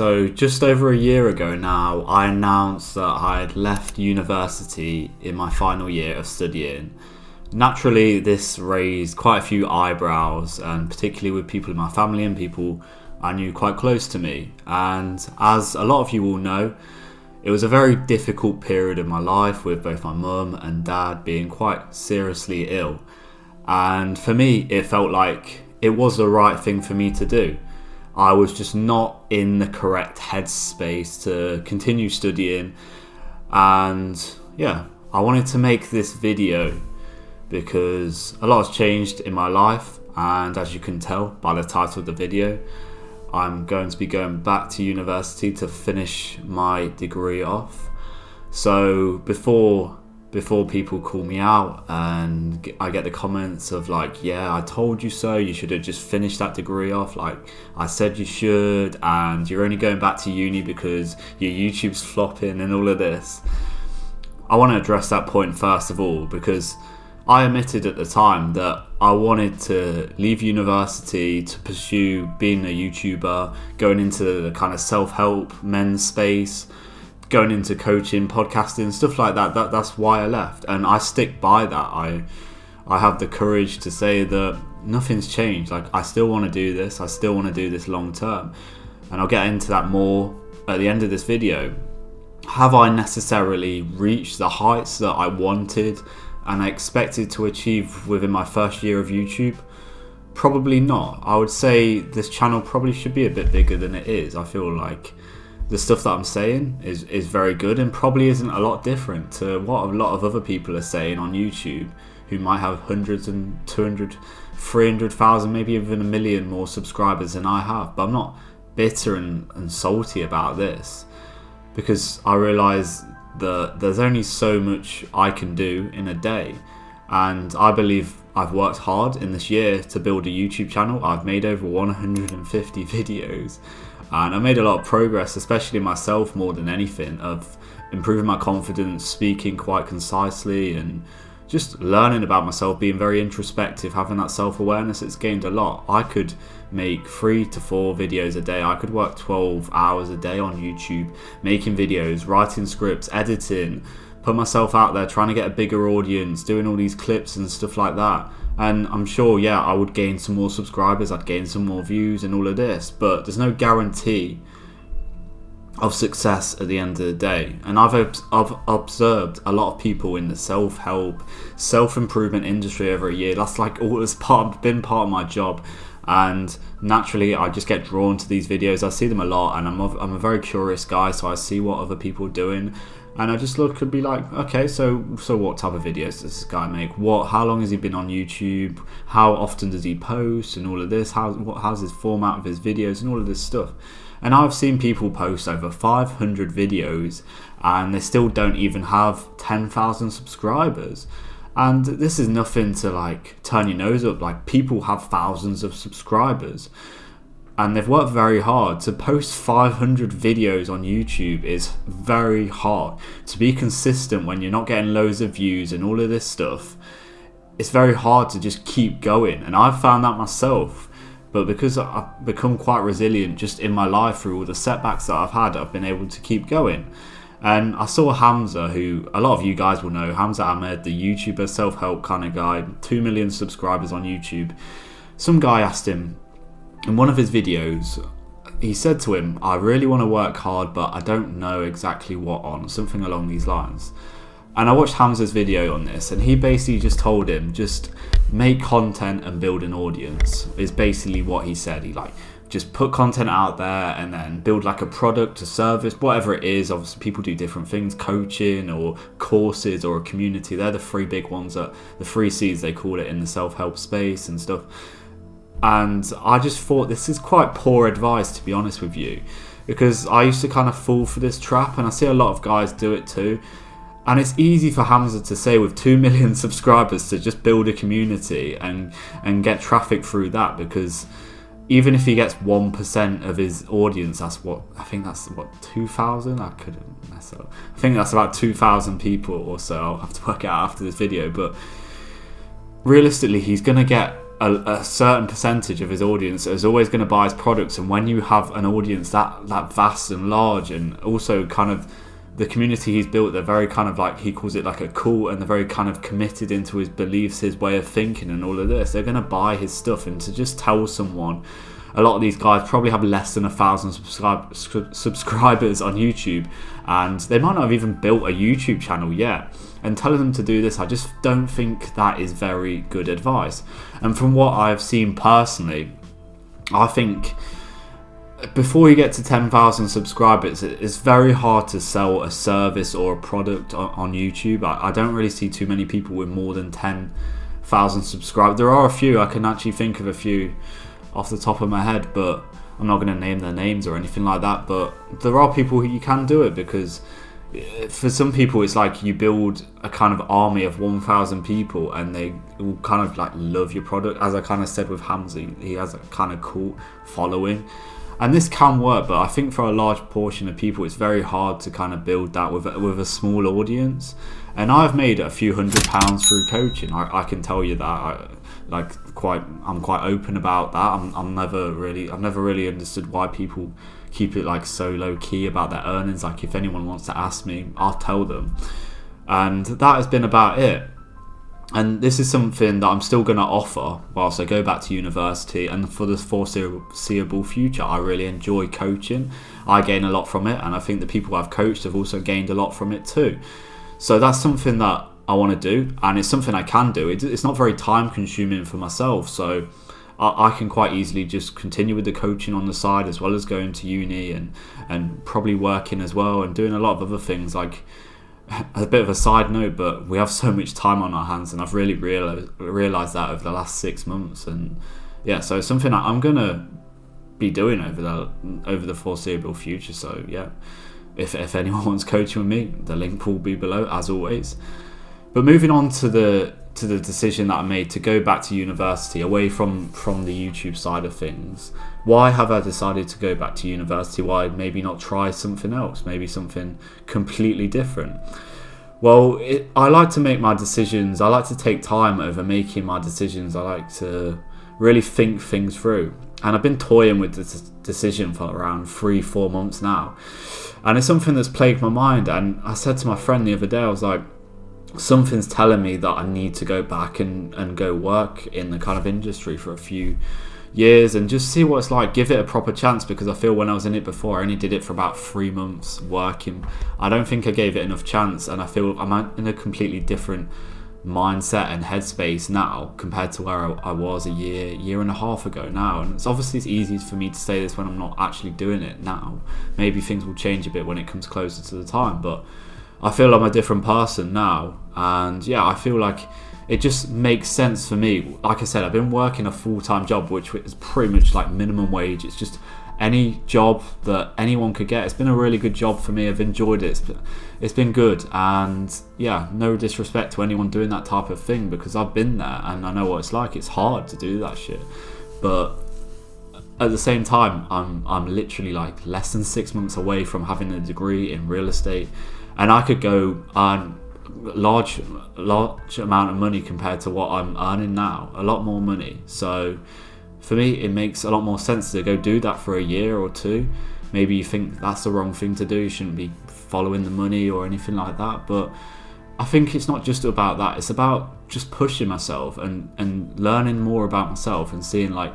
So just over a year ago now, I announced that I had left university in my final year of studying. Naturally, this raised quite a few eyebrows, and particularly with people in my family and people I knew quite close to me. And as a lot of you will know, it was a very difficult period of my life with both my mum and dad being quite seriously ill. And for me, it felt like it was the right thing for me to do. I was just not in the correct headspace to continue studying. And yeah, I wanted to make this video because a lot has changed in my life. And as you can tell by the title of the video, I'm going to be going back to university to finish my degree off. So before people call me out and I get the comments of like, yeah, I told you so, you should have just finished that degree off, like I said you should, and you're only going back to uni because your YouTube's flopping and all of this. I want to address that point first of all, because I admitted at the time that I wanted to leave university to pursue being a YouTuber, going into the kind of self-help men's space, going into coaching, podcasting, stuff like that. That's why I left, and I stick by that. I have the courage to say that nothing's changed. Like, I still want to do this. I still want to do this long term, and I'll get into that more at the end of this video. Have I necessarily reached the heights that I wanted and I expected to achieve within my first year of YouTube? Probably not. I would say this channel probably should be a bit bigger than it is. I feel like the stuff that I'm saying is very good and probably isn't a lot different to what a lot of other people are saying on YouTube, who might have hundreds and 200, 300,000, maybe even a million more subscribers than I have. But I'm not bitter and salty about this, because I realise that there's only so much I can do in a day. And I believe I've worked hard in this year to build a YouTube channel. I've made over 150 videos. And I made a lot of progress, especially myself more than anything, of improving my confidence, speaking quite concisely, and just learning about myself, being very introspective, having that self-awareness. It's gained a lot. I could make 3 to 4 videos a day. I could work 12 hours a day on YouTube, making videos, writing scripts, editing, put myself out there, trying to get a bigger audience, doing all these clips and stuff like that. And I'm sure, yeah, I would gain some more subscribers, I'd gain some more views and all of this, but there's no guarantee of success at the end of the day. And I've observed a lot of people in the self-help, self-improvement industry over a year. That's like all that's been part of my job. And naturally, I just get drawn to these videos. I see them a lot, and I'm a very curious guy, so I see what other people are doing. And I just look and be like, okay, so what type of videos does this guy make? How long has he been on YouTube? How often does he post and all of this? How's his format of his videos and all of this stuff? And I've seen people post over 500 videos and they still don't even have 10,000 subscribers. And this is nothing to like turn your nose up. Like, people have thousands of subscribers. And they've worked very hard. To post 500 videos on YouTube is very hard. To be consistent when you're not getting loads of views and all of this stuff, it's very hard to just keep going. And I've found that myself. But because I've become quite resilient just in my life through all the setbacks that I've had, I've been able to keep going. And I saw Hamza, who a lot of you guys will know, Hamza Ahmed, the YouTuber, self-help kind of guy, 2 million subscribers on YouTube. Some guy asked him, in one of his videos, he said to him, I really want to work hard, but I don't know exactly what on, something along these lines. And I watched Hamza's video on this, and he basically just told him, just make content and build an audience, is basically what he said. He just put content out there and then build like a product, a service, whatever it is. Obviously people do different things, coaching or courses or a community. They're the 3 big ones, the 3 C's they call it in the self-help space and stuff. And I just thought this is quite poor advice, to be honest with you, because I used to kind of fall for this trap, and I see a lot of guys do it too. And it's easy for Hamza to say with 2 million subscribers to just build a community and get traffic through that, because even if he gets 1% of his audience, that's 2,000? I couldn't mess up. I think that's about 2,000 people or so. I'll have to work it out after this video. But realistically, he's going to get a certain percentage of his audience is always going to buy his products. And when you have an audience that vast and large, and also kind of the community he's built, they're very kind of like, he calls it like a cult, and they're very kind of committed into his beliefs, his way of thinking and all of this. They're going to buy his stuff. And to just tell someone, a lot of these guys probably have less than 1,000 subscribers on YouTube, and they might not have even built a YouTube channel yet. And telling them to do this, I just don't think that is very good advice. And from what I've seen personally, I think before you get to 10,000 subscribers, it's very hard to sell a service or a product on YouTube. I don't really see too many people with more than 10,000 subscribers. There are a few, I can actually think of a few off the top of my head, but I'm not going to name their names or anything like that. But there are people who you can do it, because for some people it's like you build a kind of army of 1,000 people and they will kind of like love your product. As I kind of said with Hamza, he has a kind of cool following, and this can work, but I think for a large portion of people it's very hard to kind of build that with a small audience. And I've made a few £100s through coaching. I can tell you that. I'm quite open about that. I've never really understood why people keep it like so low key about their earnings. Like, if anyone wants to ask me, I'll tell them. And that has been about it. And this is something that I'm still going to offer whilst I go back to university, and for the foreseeable future. I really enjoy coaching. I gain a lot from it, and I think the people I've coached have also gained a lot from it too. So that's something that I want to do, and it's something I can do. It's not very time consuming for myself, so I can quite easily just continue with the coaching on the side, as well as going to uni and probably working as well, and doing a lot of other things. Like, a bit of a side note, but we have so much time on our hands, and I've really realised that over the last 6 months. And yeah, so it's something I'm gonna be doing over the foreseeable future. So yeah, if anyone wants coaching with me, the link will be below as always. But moving on to the decision that I made to go back to university, away from the YouTube side of things. Why have I decided to go back to university? Why maybe not try something else, maybe something completely different? Well, I like to make my decisions. I like to take time over making my decisions. I like to really think things through. And I've been toying with this decision for around 3-4 months now. And it's something that's plagued my mind. And I said to my friend the other day, I was like, something's telling me that I need to go back and go work in the kind of industry for a few years and just see what it's like, give it a proper chance, because I feel when I was in it before, I only did it for about 3 months working. I don't think I gave it enough chance, and I feel I'm in a completely different mindset and headspace now compared to where I was a year and a half ago now. And it's easy for me to say this when I'm not actually doing it now. Maybe things will change a bit when it comes closer to the time, but I feel I'm a different person now. And yeah, I feel like it just makes sense for me. Like I said, I've been working a full-time job, which is pretty much like minimum wage. It's just any job that anyone could get. It's been a really good job for me. I've enjoyed it. It's been good. And yeah, no disrespect to anyone doing that type of thing, because I've been there and I know what it's like. It's hard to do that shit. But at the same time, I'm literally like less than 6 months away from having a degree in real estate, and I could go earn large amount of money compared to what I'm earning now, a lot more money. So for me, it makes a lot more sense to go do that for a year or two. Maybe you think that's the wrong thing to do, you shouldn't be following the money or anything like that, but I think it's not just about that. It's about just pushing myself and learning more about myself and seeing, like,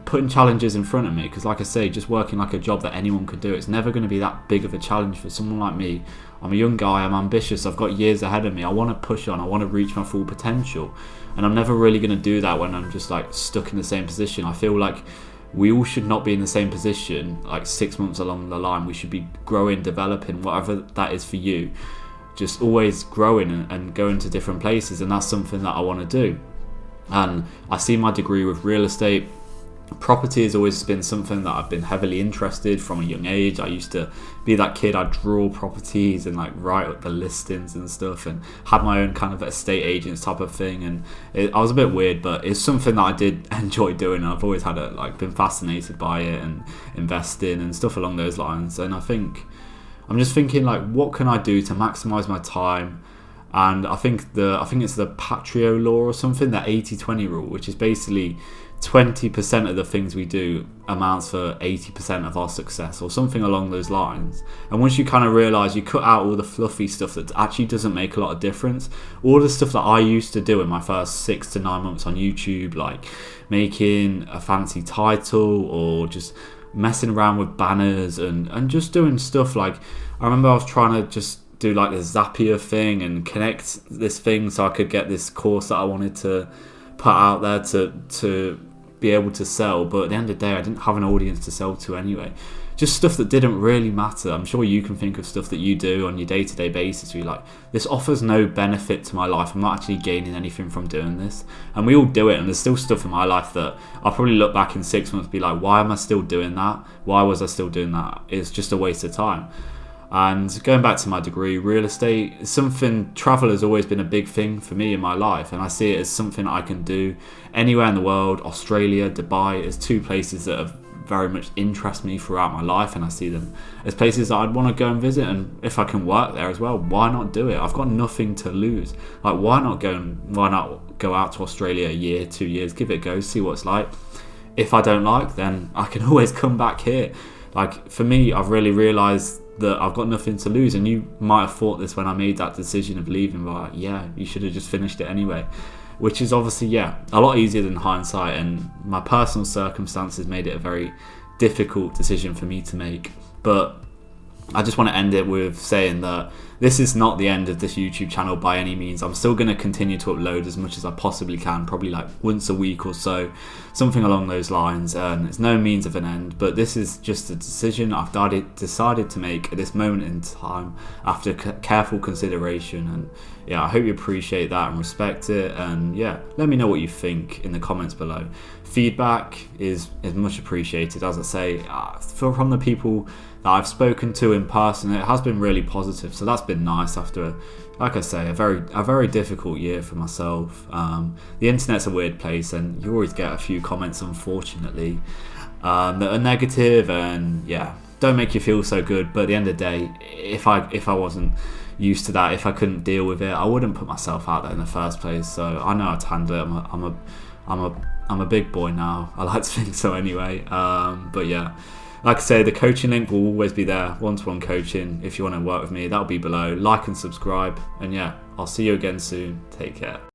putting challenges in front of me. Because like I say, just working like a job that anyone could do, it's never going to be that big of a challenge for someone like me. I'm a young guy, I'm ambitious, I've got years ahead of me. I want to push on, I want to reach my full potential, and I'm never really going to do that when I'm just like stuck in the same position. I feel like we all should not be in the same position like 6 months along the line. We should be growing, developing, whatever that is for you, just always growing and going to different places. And that's something that I want to do. And I see my degree with real estate. Property has always been something that I've been heavily interested from a young age. I used to be that kid, I'd draw properties and like write up the listings and stuff, and had my own kind of estate agents type of thing. And I was a bit weird, but it's something that I did enjoy doing, and I've always had been fascinated by it and investing and stuff along those lines. And I think I'm just thinking, like, what can I do to maximize my time And I think it's the Pareto law or something, that 80-20 rule, which is basically 20% of the things we do amounts for 80% of our success, or something along those lines. And once you kind of realize, you cut out all the fluffy stuff that actually doesn't make a lot of difference. All the stuff that I used to do in my first 6 to 9 months on YouTube, like making a fancy title or just messing around with banners and just doing stuff. Like, I remember I was trying to just do like the Zapier thing and connect this thing so I could get this course that I wanted to put out there to be able to sell, but at the end of the day I didn't have an audience to sell to anyway. Just stuff that didn't really matter. I'm sure you can think of stuff that you do on your day-to-day basis where you're like, this offers no benefit to my life, I'm not actually gaining anything from doing this. And we all do it, and there's still stuff in my life that I'll probably look back in 6 months and be like, why am I still doing that? Why was I still doing that? It's just a waste of time. And going back to my degree, real estate is something, travel has always been a big thing for me in my life, and I see it as something I can do anywhere in the world. Australia, Dubai is 2 places that have very much interest me throughout my life, and I see them as places that I'd want to go and visit. And if I can work there as well, why not do it? I've got nothing to lose. Like, why not go out to Australia a year, 2 years, give it a go, see what it's like. If I don't like, then I can always come back here. Like, for me, I've really realised that I've got nothing to lose. And you might have thought this when I made that decision of leaving, but like, yeah, you should have just finished it anyway. Which is obviously, a lot easier than hindsight, and my personal circumstances made it a very difficult decision for me to make. But I just want to end it with saying that this is not the end of this YouTube channel by any means. I'm still going to continue to upload as much as I possibly can, probably like once a week or so, something along those lines. And it's no means of an end, but this is just a decision I've decided to make at this moment in time after careful consideration. And yeah, I hope you appreciate that and respect it. And yeah, let me know what you think in the comments below. Feedback is much appreciated. As I say, from the people that I've spoken to in person, it has been really positive, so that's been nice after, like I say, a very difficult year for myself. The internet's a weird place, and you always get a few comments, unfortunately, that are negative, and yeah, don't make you feel so good. But at the end of the day, if I wasn't used to that, if I couldn't deal with it, I wouldn't put myself out there in the first place. So I know how to handle it. I'm a big boy now. I like to think so anyway. But yeah, like I say, the coaching link will always be there, one-to-one coaching. If you want to work with me, that'll be below. Like and subscribe. And yeah, I'll see you again soon. Take care.